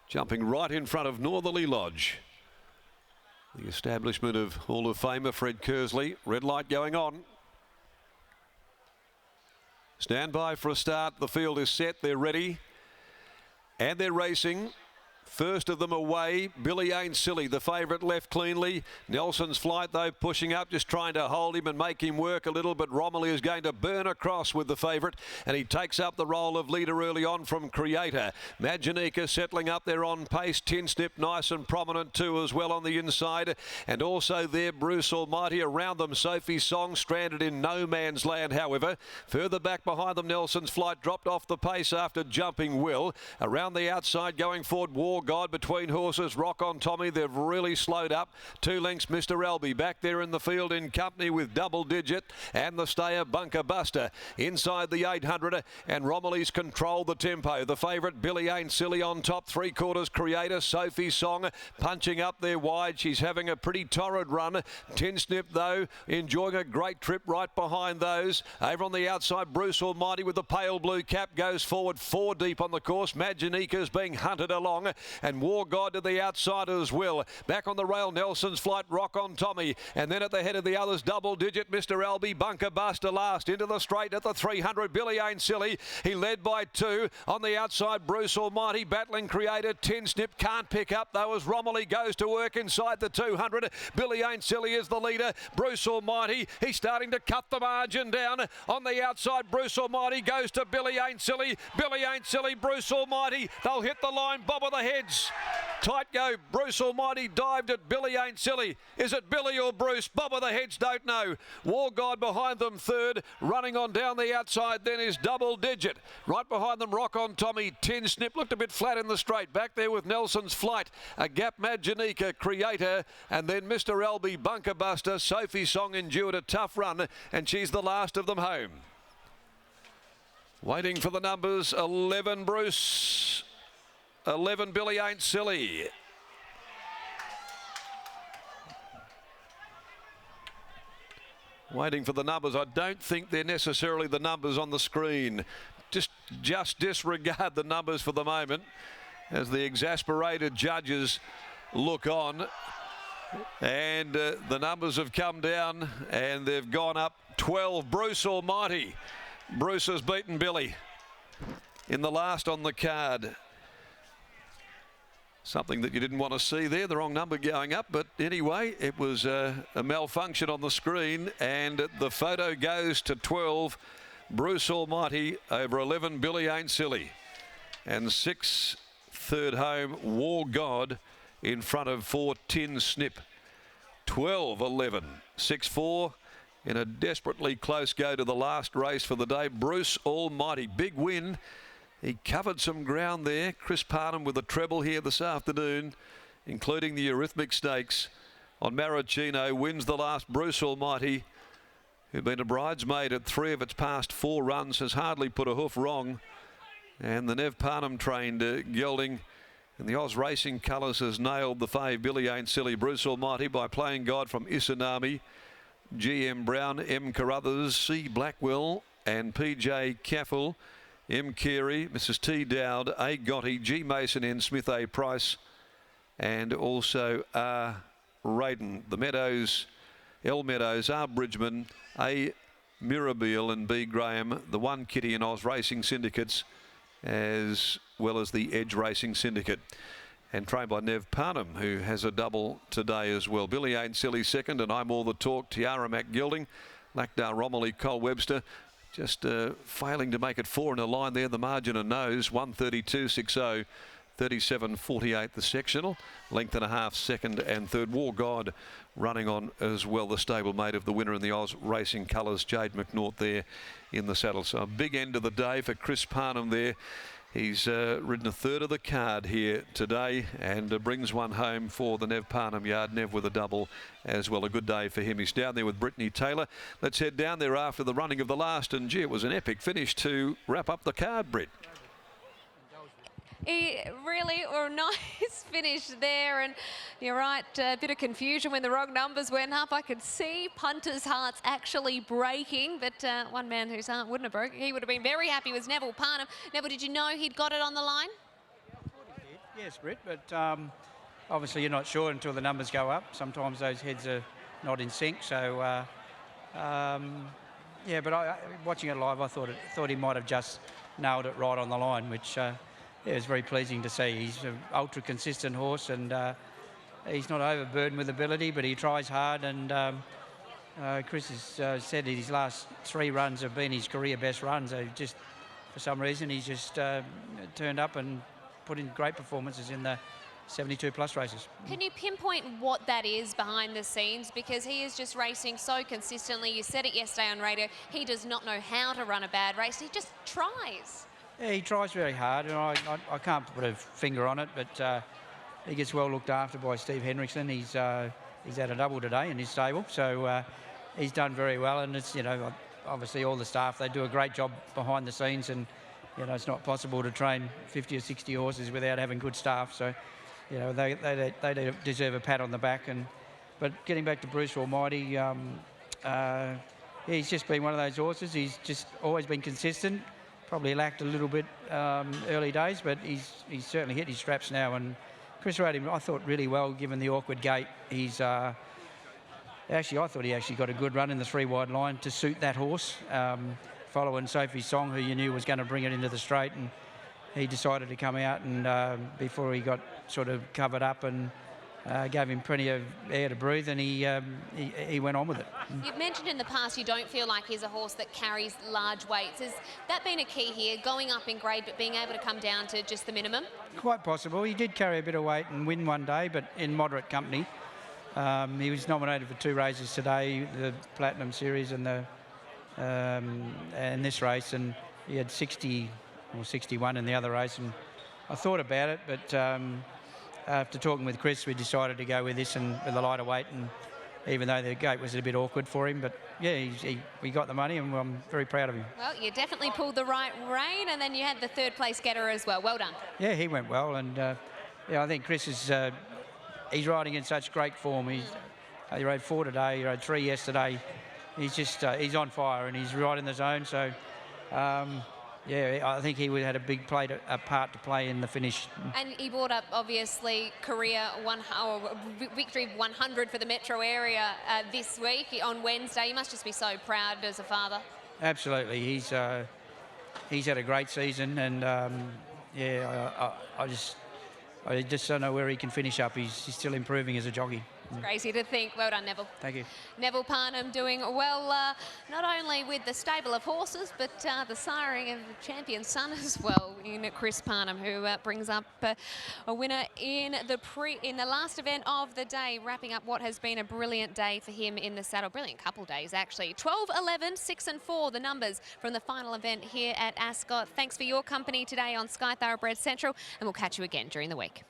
jumping right in front of Northerly Lodge. The establishment of Hall of Famer Fred Kersley. Red light going on. Stand by for a start. The field is set. They're ready. And they're racing. First of them away, Billy Ain't Silly, the favourite, left cleanly. Nelson's Flight, though, pushing up, just trying to hold him and make him work a little, but Romilly is going to burn across with the favourite, and he takes up the role of leader early on from Creator. Maginica settling up there on pace. Tin Snip, nice and prominent too as well on the inside, and also there Bruce Almighty. Around them, Sophie's Song, stranded in no man's land, however. Further back behind them, Nelson's Flight dropped off the pace after jumping well. Around the outside, going forward, War God between horses. Rock on Tommy, they've really slowed up. 2 lengths, Mr. Albie back there in the field in company with Double Digit and the stayer Bunker Buster inside the 800, and Romilly's controlled the tempo. The favourite Billy Ain't Silly on top, 3/4 Creator. Sophie's Song punching up there wide. She's having a pretty torrid run. Tin Snip though enjoying a great trip right behind those. Over on the outside, Bruce Almighty with the pale blue cap goes forward 4 deep on the course. Maginica's being hunted along, and War God to the outside as well. Back on the rail, Nelson's Flight, Rock on Tommy, and then at the head of the others, Double Digit, Mr. Albie, Bunker Buster last into the straight at the 300. Billy Ain't Silly, he led by 2 on the outside. Bruce Almighty battling Creator. Tin Snip can't pick up though as Romilly goes to work inside the 200. Billy Ain't Silly is the leader. Bruce Almighty, he's starting to cut the margin down on the outside. Bruce Almighty goes to Billy Ain't Silly. Billy Ain't Silly, Bruce Almighty, they'll hit the line. Bob of the heads. Tight go. Bruce Almighty dived at Billy Ain't Silly. Is it Billy or Bruce? Bob of the heads don't know. War God behind them third. Running on down the outside then is Double Digit. Right behind them, Rock on Tommy. Tin Snip looked a bit flat in the straight. Back there with Nelson's Flight. A gap Maginica, Creator, and then Mr. Albie, Bunker Buster. Sophie's Song endured a tough run, and she's the last of them home. Waiting for the numbers, 11 Bruce, 11 Billy Ain't Silly. Waiting for the numbers. I don't think they're necessarily the numbers on the screen. Just disregard the numbers for the moment as the exasperated judges look on. And the numbers have come down and they've gone up 12. Bruce Almighty. Bruce has beaten Billy in the last on the card. Something that you didn't want to see there, the wrong number going up, but anyway, it was a malfunction on the screen, and the photo goes to 12, Bruce Almighty over 11, Billy Ain't Silly, and 6 third home, War God in front of 4, Tin Snip. 12-11, 6-4 in a desperately close go to the last race for the day. Bruce Almighty, big win. He covered some ground there. Chris Parnham with a treble here this afternoon, including the Eurythmic Stakes on Maricino, wins the last. Bruce Almighty, who'd been a bridesmaid at 3 of its past 4 runs, has hardly put a hoof wrong. And the Nev Parnham trained gelding in the Oz Racing colours has nailed the fave Billy Ain't Silly. Bruce Almighty by Playing God from Isanami, GM Brown, M. Carruthers, C. Blackwell and PJ Caffel, M. Carey, Mrs. T. Dowd, A. Gotti, G. Mason, N. Smith, A. Price, and also R. Radin. The Meadows, L. Meadows, R. Bridgman, A. Mirabile and B. Graham, the One Kitty and Oz Racing Syndicates, as well as the Edge Racing Syndicate. And trained by Nev Parnham, who has a double today as well. Billy Ain't Silly second, and I'm All the Talk, Tiara Mac Gilding, Lacdar Romilly, Cole Webster. Just failing to make it 4 in a line there. The margin of nose, 132.60, 37.48 the sectional. Length and a half second and third. War God running on as well. The stablemate of the winner in the Oz Racing colours, Jade McNaught there in the saddle. So a big end of the day for Chris Parnham there. He's ridden a third of the card here today and brings one home for the Nev Parnham yard. Nev with a double as well. A good day for him. He's down there with Brittany Taylor. Let's head down there after the running of the last. And gee, it was an epic finish to wrap up the card, Britt. Really a nice finish there, and you're right, a bit of confusion when the wrong numbers went up. I could see punters' hearts actually breaking, but one man whose heart wouldn't have broken, he would have been very happy, was Neville Parnham. Neville, did you know he'd got it on the line? Yes, Britt, but obviously you're not sure until the numbers go up. Sometimes those heads are not in sync, so yeah. But watching it live, I thought he might have just nailed it right on the line, which yeah, is very pleasing to see. He's an ultra consistent horse, and he's not overburdened with ability, but he tries hard. And Chris has said that his last 3 runs have been his career best runs. So just for some reason, he's just turned up and put in great performances in the 72 plus races. Can you pinpoint what that is behind the scenes? Because he is just racing so consistently. You said it yesterday on radio. He does not know how to run a bad race. He just tries. Yeah, he tries very hard, and I can't put a finger on it, but he gets well looked after by Steve Henriksen. He's had a double today in his stable, so he's done very well. And it's, you know, obviously all the staff, they do a great job behind the scenes, and you know, it's not possible to train 50 or 60 horses without having good staff. So, you know, they deserve a pat on the back. But getting back to Bruce Almighty, he's just been one of those horses. He's just always been consistent. Probably lacked a little bit early days, but he's certainly hit his straps now. And Chris rode him, I thought, really well, given the awkward gate. He's actually, I thought he actually got a good run in the 3 wide line to suit that horse. Following Sophie's Song, who you knew was going to bring it into the straight, and he decided to come out and before he got sort of covered up, and gave him plenty of air to breathe, and he went on with it. You've mentioned in the past you don't feel like he's a horse that carries large weights. Has that been a key here, going up in grade but being able to come down to just the minimum? Quite possible. He did carry a bit of weight and win one day, but in moderate company. He was nominated for 2 races today, the Platinum Series and this race, and he had 60 or 61 in the other race. And I thought about it, but after talking with Chris, we decided to go with this and with a lighter weight. And even though the gate was a bit awkward for him, but yeah, we got the money, and I'm very proud of him. Well, you definitely pulled the right rein, and then you had the 3rd place getter as well. Well done. Yeah, he went well, and yeah, I think Chris is he's riding in such great form. He rode 4 today, he rode 3 yesterday. He's just he's on fire, and he's right in the zone. So yeah, I think he would had a big a part to play in the finish. And he brought up, obviously, victory 100 for the metro area this week on Wednesday. You must just be so proud as a father. Absolutely, he's had a great season, and yeah, I just don't know where he can finish up. He's still improving as a jockey. It's crazy to think. Well done, Neville. Thank you. Neville Parnham doing well, not only with the stable of horses, but the siring of the champion son as well, in Chris Parnham, who brings up a winner in the last event of the day, wrapping up what has been a brilliant day for him in the saddle. Brilliant couple days, actually. 12, 11, 6 and 4, the numbers from the final event here at Ascot. Thanks for your company today on Sky Thoroughbred Central, and we'll catch you again during the week.